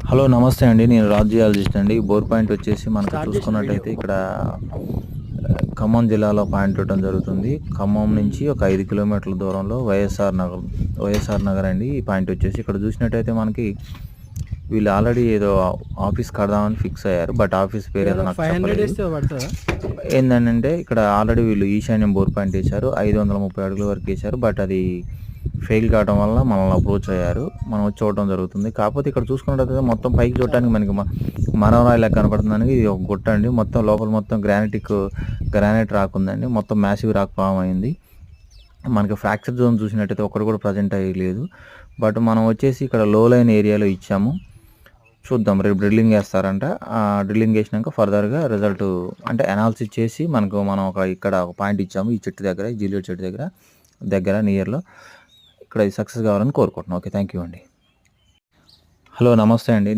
Hello నమస్తే అండి. నేను రాజ్ జియాలజిస్ట్ అండి. బోర్ పాయింట్ వచ్చేసి మనకు చూసుకున్నట్టయితే ఇక్కడ ఖమ్మం జిల్లాలో పాయింట్ ఇవ్వడం జరుగుతుంది. ఖమ్మం నుంచి ఒక 5 కిలోమీటర్ల దూరంలో వైఎస్ఆర్ నగర్ అండి. ఈ పాయింట్ వచ్చేసి ఇక్కడ చూసినట్టయితే మనకి వీళ్ళు ఆల్రెడీ ఏదో ఆఫీస్ కడదామని ఫిక్స్ అయ్యారు. బట్ ఆఫీస్ పేరు ఏదో నాకు చెప్పలేదు. ఏంటంటే ఇక్కడ ఆల్రెడీ వీళ్ళు ఈశాన్యం బోర్ పాయింట్ వేశారు. 530 అడుగుల వరకు వేశారు. బట్ అది ఫెయిల్ కావడం వల్ల మనల్ని అప్రోచ్ అయ్యారు. మనం వచ్చి చూడడం జరుగుతుంది. కాకపోతే ఇక్కడ చూసుకున్నట్టయితే మొత్తం పైకి చూడటానికి మనకి మరవరాయి లెక్క కనపడుతుందండి. ఇది ఒక గుట్ట అండి. మొత్తం లోపల మొత్తం గ్రానైట్ రాక్ ఉందండి. మొత్తం మ్యాసివ్ రాక్ ఫామ్ అయింది. మనకి ఫ్రాక్చర్ జోన్ చూసినట్టయితే ఒక్కడు కూడా ప్రజెంట్ అయ్యలేదు. బట్ మనం వచ్చేసి ఇక్కడ లో లైన్ ఏరియాలో ఇచ్చాము. చూద్దాం, రేపు డ్రిల్లింగ్ వేస్తారంట. డ్రిల్లింగ్ వేసినాక ఫర్దర్గా రిజల్ట్ అంటే అనాలిసిస్ చేసి మనం ఇక్కడ ఒక పాయింట్ ఇచ్చాము. ఈ చెట్టు దగ్గర, ఈ జిల్లేడు చెట్టు దగ్గర నియర్లో ఇక్కడ సక్సెస్ కావాలని కోరుకుంటున్నాం. ఓకే, థ్యాంక్ యూ అండి. హలో నమస్తే అండి.